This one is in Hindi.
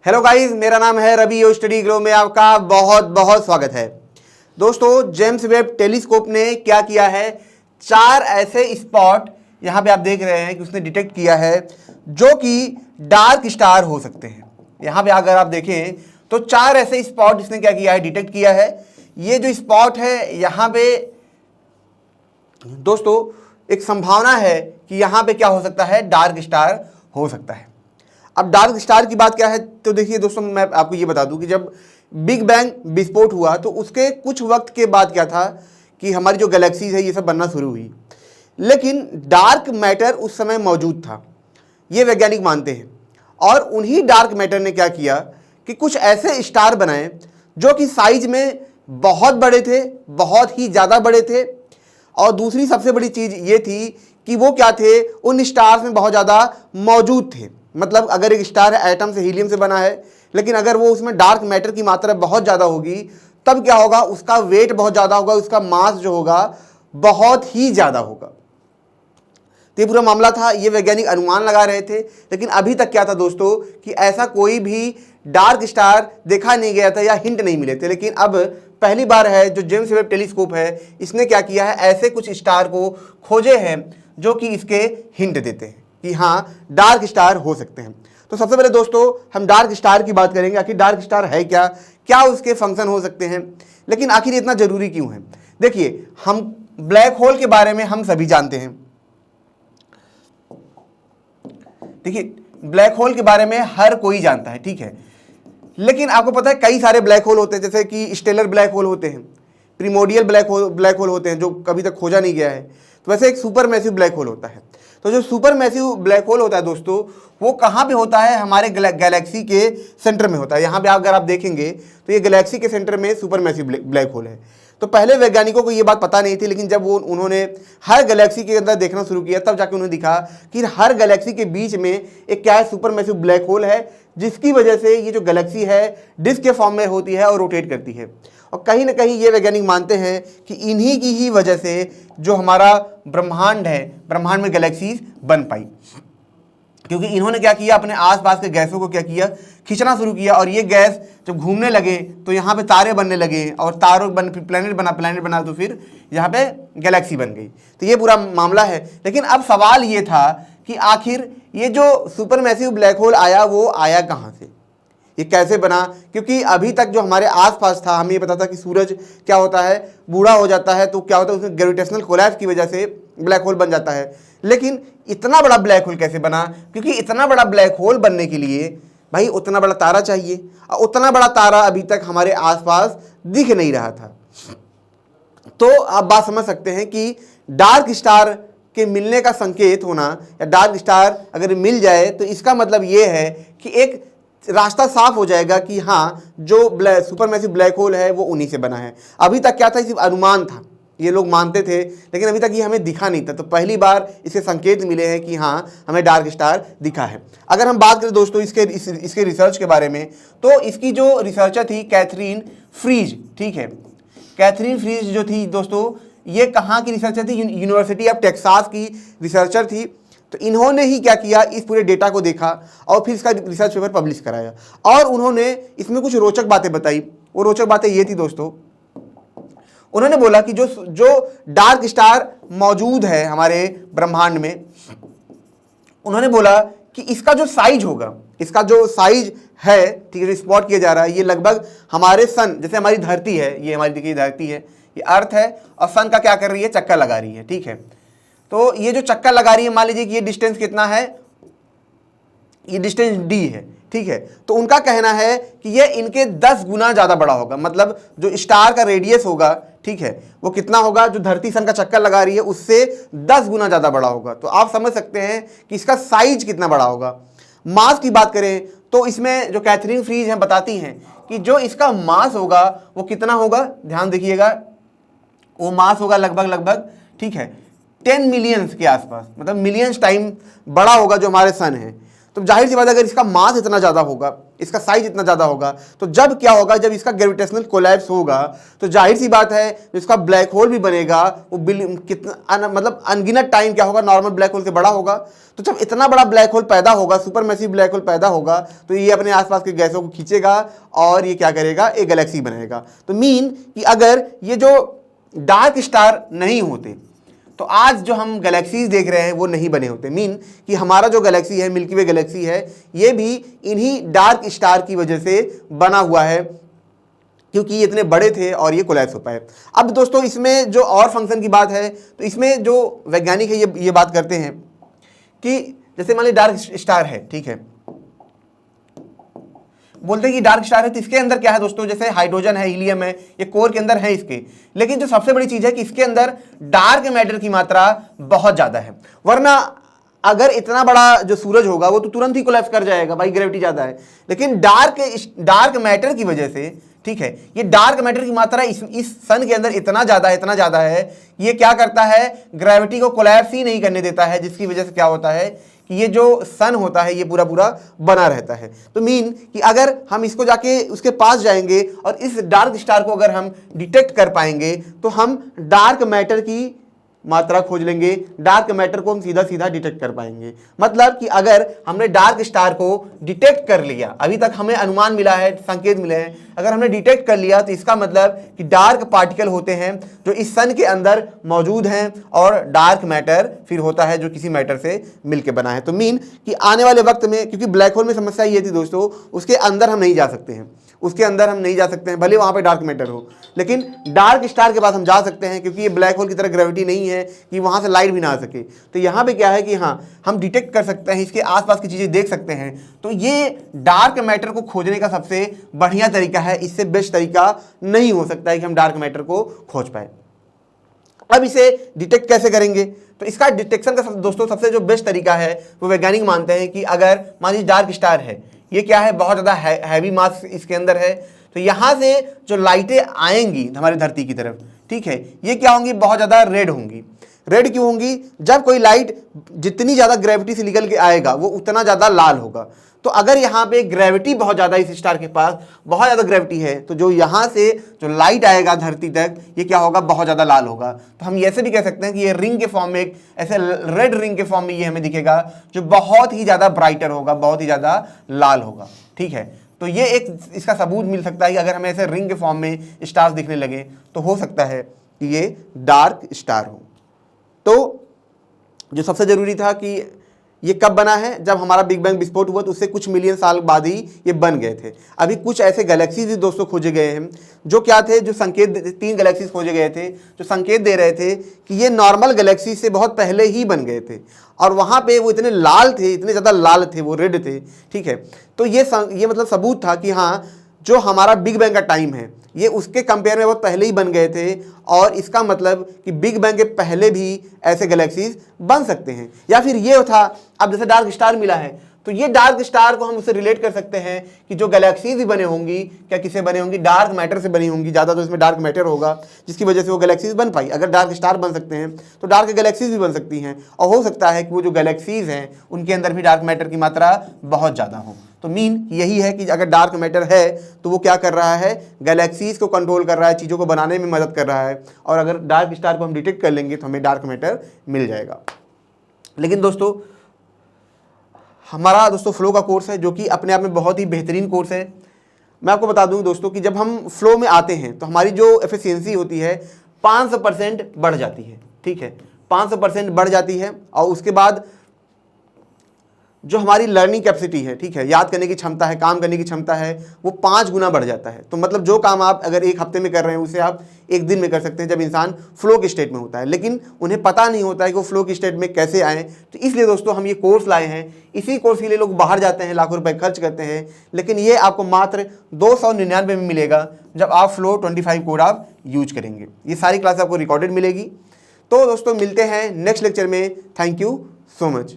हेलो गाइस, मेरा नाम है रवि और स्टडी ग्रो में आपका बहुत बहुत स्वागत है। दोस्तों, जेम्स वेब टेलीस्कोप ने क्या किया है, 4 ऐसे स्पॉट यहाँ पे आप देख रहे हैं कि उसने डिटेक्ट किया है जो कि डार्क स्टार हो सकते हैं। यहाँ पे अगर आप देखें तो 4 ऐसे स्पॉट इसने क्या किया है, डिटेक्ट किया है। ये जो स्पॉट है यहाँ पे दोस्तों एक संभावना है कि यहाँ पे क्या हो सकता है, डार्क स्टार हो सकता है। अब डार्क स्टार की बात क्या है, तो देखिए दोस्तों, मैं आपको ये बता दूं कि जब बिग बैंग विस्फोट हुआ तो उसके कुछ वक्त के बाद क्या था कि हमारी जो गैलेक्सीज है ये सब बनना शुरू हुई, लेकिन डार्क मैटर उस समय मौजूद था, ये वैज्ञानिक मानते हैं। और उन्हीं डार्क मैटर ने क्या किया कि कुछ ऐसे स्टार बनाए जो कि साइज में बहुत बड़े थे, बहुत ही ज़्यादा बड़े थे। और दूसरी सबसे बड़ी चीज़ ये थी कि वो क्या थे, उन स्टार्स में बहुत ज़्यादा मौजूद थे। मतलब अगर एक स्टार एटम से, हीलियम से बना है, लेकिन अगर वो उसमें डार्क मैटर की मात्रा बहुत ज़्यादा होगी तब क्या होगा, उसका वेट बहुत ज़्यादा होगा, उसका मास जो होगा बहुत ही ज़्यादा होगा। तो ये पूरा मामला था, ये वैज्ञानिक अनुमान लगा रहे थे। लेकिन अभी तक क्या था दोस्तों कि ऐसा कोई भी डार्क स्टार देखा नहीं गया था या हिंट नहीं मिले थे। लेकिन अब पहली बार है जो जेम्स वेब टेलीस्कोप है, इसने क्या किया है, ऐसे कुछ स्टार को खोजे हैं जो कि इसके हिंट देते हैं कि हाँ, डार्क स्टार हो सकते हैं। तो सबसे पहले दोस्तों हम डार्क स्टार की बात करेंगे। आखिर डार्क स्टार है क्या, क्या उसके फंक्शन हो सकते हैं, लेकिन आखिर इतना जरूरी क्यों है। देखिए, हम ब्लैक होल के बारे में हम सभी जानते हैं। देखिए, ब्लैक होल के बारे में हर कोई जानता है, ठीक है। लेकिन आपको पता है कई सारे ब्लैक होल होते हैं, जैसे कि स्टेलर ब्लैक होल होते हैं, प्रिमोडियल ब्लैक होल होते हैं जो कभी तक खोजा नहीं गया है। तो वैसे एक सुपर मैसिव ब्लैक होल होता है। तो जो सुपर मैसिव ब्लैक होल होता है दोस्तों, वो कहाँ पे होता है, हमारे गैलेक्सी के सेंटर में होता है। यहाँ पे अगर आप देखेंगे तो ये गैलेक्सी के सेंटर में सुपर मैसिव ब्लैक होल है। तो पहले वैज्ञानिकों को ये बात पता नहीं थी, लेकिन जब उन्होंने हर गैलेक्सी के अंदर देखना शुरू किया तब जाके उन्हें दिखा कि हर गैलेक्सी के बीच में एक क्या है, सुपर मैसिव ब्लैक होल है, जिसकी वजह से ये जो गैलेक्सी है डिस्क के फॉर्म में होती है और रोटेट करती है। और कहीं ना कहीं ये वैज्ञानिक मानते हैं कि इन्हीं की ही वजह से जो हमारा ब्रह्मांड है, ब्रह्मांड में गैलेक्सीज बन पाई, क्योंकि इन्होंने क्या किया, अपने आसपास के गैसों को क्या किया, खींचना शुरू किया। और ये गैस जब घूमने लगे तो यहाँ पे तारे बनने लगे, और तारों प्लेनेट बना तो फिर यहाँ पे गैलेक्सी बन गई। तो ये पूरा मामला है। लेकिन अब सवाल ये था कि आखिर ये जो सुपर मैसिव ब्लैक होल आया, वो आया कहाँ से, ये कैसे बना। क्योंकि अभी तक जो हमारे आसपास था, हमें ये पता था कि सूरज क्या होता है, बूढ़ा हो जाता है तो क्या होता है, उसमें ग्रेविटेशनल कोलैप्स की वजह से ब्लैक होल बन जाता है। लेकिन इतना बड़ा ब्लैक होल कैसे बना, क्योंकि इतना बड़ा ब्लैक होल बनने के लिए भाई उतना बड़ा तारा चाहिए, और उतना बड़ा तारा अभी तक हमारे आसपास दिख नहीं रहा था। तो आप बात समझ सकते हैं कि डार्क स्टार के मिलने का संकेत होना, या डार्क स्टार अगर मिल जाए तो इसका मतलब ये है कि एक रास्ता साफ हो जाएगा कि हाँ, जो सुपर मैसिव ब्लैक होल है वो उन्हीं से बना है। अभी तक क्या था, सिर्फ अनुमान था, ये लोग मानते थे, लेकिन अभी तक ये हमें दिखा नहीं था। तो पहली बार इसके संकेत मिले हैं कि हाँ, हमें डार्क स्टार दिखा है। अगर हम बात करें दोस्तों इसके रिसर्च के बारे में, तो इसकी जो रिसर्चर थी कैथरीन फ्रीज, ठीक है, कैथरीन फ्रीज जो थी दोस्तों, ये कहाँ की रिसर्चर थी, यूनिवर्सिटी ऑफ टेक्सास की रिसर्चर थी। तो इन्होंने ही क्या किया, इस पूरे डेटा को देखा और फिर इसका रिसर्च पेपर पब्लिश कराया, और उन्होंने इसमें कुछ रोचक बातें बताई। वो रोचक बातें ये थी दोस्तों, उन्होंने बोला कि जो डार्क स्टार मौजूद है हमारे ब्रह्मांड में, उन्होंने बोला कि इसका जो साइज होगा, इसका जो साइज है, ठीक है, जो स्पॉट किया जा रहा है, ये लगभग हमारे सन, जैसे हमारी धरती है, ये हमारी देखिए धरती है, ये अर्थ है, और सन का क्या कर रही है, चक्कर लगा रही है, ठीक है। तो ये जो चक्कर लगा रही है, मान लीजिए कि ये डिस्टेंस कितना है, ये डिस्टेंस d है, ठीक है। तो उनका कहना है कि ये इनके 10 गुना ज़्यादा बड़ा होगा। मतलब जो स्टार का रेडियस होगा, ठीक है, वो कितना होगा, जो धरती सन का चक्कर लगा रही है उससे 10 गुना ज़्यादा बड़ा होगा। तो आप समझ सकते हैं कि इसका साइज कितना बड़ा होगा। मास की बात करें तो इसमें जो कैथरीन फ्रीज हैं बताती हैं कि जो इसका मास होगा वो कितना होगा, ध्यान देखिएगा, वो मास होगा लगभग, ठीक है, 10 मिलियंस के आसपास, मतलब मिलियंस टाइम बड़ा होगा जो हमारे सन है। तो जाहिर सी बात है, अगर इसका मास इतना ज़्यादा होगा इसका साइज इतना ज़्यादा होगा, तो जब क्या होगा, जब इसका ग्रेविटेशनल कोलैप्स होगा तो जाहिर सी बात है इसका ब्लैक होल भी बनेगा वो कितना मतलब अनगिनत टाइम क्या होगा, नॉर्मल ब्लैक होल से बड़ा होगा। तो जब इतना बड़ा ब्लैक होल पैदा होगा, सुपरमैसिव ब्लैक होल पैदा होगा, तो ये अपने आसपास के गैसों को खींचेगा और ये क्या करेगा, एक गैलेक्सी बनाएगा। तो मीन कि अगर ये जो डार्क स्टार नहीं होते तो आज जो हम गैलेक्सीज देख रहे हैं वो नहीं बने होते। मीन कि हमारा जो गैलेक्सी है, मिल्की वे गैलेक्सी है, ये भी इन्हीं डार्क स्टार की वजह से बना हुआ है, क्योंकि ये इतने बड़े थे और ये कोलैप्स हो पाए। अब दोस्तों इसमें जो और फंक्शन की बात है, तो इसमें जो वैज्ञानिक है ये बात करते हैं कि जैसे मान लीजिए डार्क स्टार है, ठीक है, बोलते हैं कि डार्क स्टार है तो इसके अंदर क्या है दोस्तों, जैसे हाइड्रोजन है, हीलियम है, ये कोर के अंदर है इसके। लेकिन जो सबसे बड़ी चीज है कि इसके अंदर डार्क मैटर की मात्रा बहुत ज्यादा है। वरना अगर इतना बड़ा जो सूरज होगा वो तो तुरंत ही कोलैप्स कर जाएगा, भाई ग्रेविटी ज्यादा है। लेकिन डार्क मैटर की वजह से, ठीक है, ये डार्क मैटर की मात्रा इस सन के अंदर इतना ज्यादा है, ये क्या करता है, ग्रेविटी को कोलैप्स ही नहीं करने देता है, जिसकी वजह से क्या होता है कि ये जो सन होता है ये पूरा बना रहता है। तो मीन कि अगर हम इसको जाके उसके पास जाएंगे और इस डार्क स्टार को अगर हम डिटेक्ट कर पाएंगे तो हम डार्क मैटर की मात्रा खोज लेंगे, डार्क मैटर को हम सीधा सीधा डिटेक्ट कर पाएंगे। मतलब कि अगर हमने डार्क स्टार को डिटेक्ट कर लिया, अभी तक हमें अनुमान मिला है, संकेत मिले हैं, अगर हमने डिटेक्ट कर लिया तो इसका मतलब कि डार्क पार्टिकल होते हैं जो इस सन के अंदर मौजूद हैं और डार्क मैटर फिर होता है जो किसी मैटर से मिलकर बना है। तो मीन कि आने वाले वक्त में, क्योंकि ब्लैक होल में समस्या ये थी दोस्तों, उसके अंदर हम नहीं जा सकते हैं, उसके अंदर हम नहीं जा सकते हैं, भले वहाँ पे डार्क मैटर हो, लेकिन डार्क स्टार के पास हम जा सकते हैं, क्योंकि ये ब्लैक होल की तरह ग्रेविटी नहीं है कि वहाँ से लाइट भी ना आ सके। तो यहाँ पे क्या है कि हाँ, हम डिटेक्ट कर सकते हैं, इसके आसपास की चीज़ें देख सकते हैं। तो ये डार्क मैटर को खोजने का सबसे बढ़िया तरीका है, इससे बेस्ट तरीका नहीं हो सकता है कि हम डार्क मैटर को खोज पाए। अब इसे डिटेक्ट कैसे करेंगे, तो इसका डिटेक्शन का दोस्तों सबसे जो बेस्ट तरीका है वो वैज्ञानिक मानते हैं कि अगर मान लीजिए डार्क स्टार है, ये क्या है, बहुत ज़्यादा हैवी मास इसके अंदर है, तो यहाँ से जो लाइटें आएंगी हमारी धरती की तरफ, ठीक है, ये क्या होंगी, बहुत ज़्यादा रेड होंगी। रेड क्यों होंगी, जब कोई लाइट जितनी ज़्यादा ग्रेविटी से निकल के आएगा वो उतना ज़्यादा लाल होगा। तो अगर यहाँ पे ग्रेविटी बहुत ज़्यादा, इस स्टार के पास बहुत ज़्यादा ग्रेविटी है, तो जो यहाँ से जो लाइट आएगा धरती तक, ये क्या होगा, बहुत ज़्यादा लाल होगा। तो हम ऐसे भी कह सकते हैं कि ये रिंग के फॉर्म में, एक ऐसे रेड रिंग के फॉर्म में ये हमें दिखेगा, जो बहुत ही ज़्यादा ब्राइटर होगा, बहुत ही ज़्यादा लाल होगा, ठीक है। तो ये एक इसका सबूत मिल सकता है कि अगर हमें ऐसे रिंग के फॉर्म में स्टार्स दिखने लगे तो हो सकता है कि ये डार्क स्टार हो। तो जो सबसे ज़रूरी था कि ये कब बना है, जब हमारा बिग बैंग विस्फोट हुआ तो उससे कुछ मिलियन साल बाद ही ये बन गए थे। अभी कुछ ऐसे गैलेक्सीज भी दोस्तों खोजे गए हैं जो क्या थे, जो संकेत, 3 गैलेक्सीज खोजे गए थे जो संकेत दे रहे थे कि ये नॉर्मल गैलेक्सी से बहुत पहले ही बन गए थे, और वहाँ पे वो इतने लाल थे, इतने ज़्यादा लाल थे, वो रेड थे, ठीक है। तो ये मतलब सबूत था कि हाँ, जो हमारा बिग बैंग का टाइम है ये उसके कंपेयर में बहुत पहले ही बन गए थे, और इसका मतलब कि बिग बैंग के पहले भी ऐसे गैलेक्सीज बन सकते हैं। या फिर ये था, अब जैसे डार्क स्टार मिला है तो ये डार्क स्टार को हम उससे रिलेट कर सकते हैं कि जो गैलेक्सीज भी बने होंगी, क्या किससे बने होंगी, डार्क मैटर से बनी होंगी ज़्यादा, तो इसमें डार्क मैटर होगा जिसकी वजह से वो गैलेक्सीज बन पाई। अगर डार्क स्टार बन सकते हैं तो डार्क गैलेक्सीज भी बन सकती हैं, और हो सकता है कि वो जो गैलेक्सीज हैं उनके अंदर भी डार्क मैटर की मात्रा बहुत ज़्यादा हो। तो मीन यही है कि अगर डार्क मैटर है तो वो क्या कर रहा है, गैलेक्सीज को कंट्रोल कर रहा है, चीज़ों को बनाने में मदद कर रहा है, और अगर डार्क स्टार को हम डिटेक्ट कर लेंगे तो हमें डार्क मैटर मिल जाएगा। लेकिन दोस्तों हमारा फ्लो का कोर्स है जो कि अपने आप में बहुत ही बेहतरीन कोर्स है। मैं आपको बता दूं दोस्तों कि जब हम फ्लो में आते हैं तो हमारी जो एफिशिएंसी होती है 500% बढ़ जाती है, ठीक है, 500% बढ़ जाती है, और उसके बाद जो हमारी लर्निंग कैपेसिटी है, ठीक है, याद करने की क्षमता है, काम करने की क्षमता है, वो 5 गुना बढ़ जाता है। तो मतलब जो काम आप अगर 1 हफ्ते में कर रहे हैं उसे आप 1 दिन में कर सकते हैं जब इंसान फ्लो की स्टेट में होता है। लेकिन उन्हें पता नहीं होता है कि वो फ्लो की स्टेट में कैसे आए। तो इसलिए दोस्तों हम ये कोर्स लाए हैं, इसी कोर्स के लिए लोग बाहर जाते हैं, लाखों रुपए खर्च करते हैं, लेकिन ये आपको मात्र 299 में मिलेगा जब आप फ्लो 25 कोड आप यूज करेंगे। ये सारी क्लास आपको रिकॉर्डेड मिलेगी। तो दोस्तों मिलते हैं नेक्स्ट लेक्चर में। Thank you so much.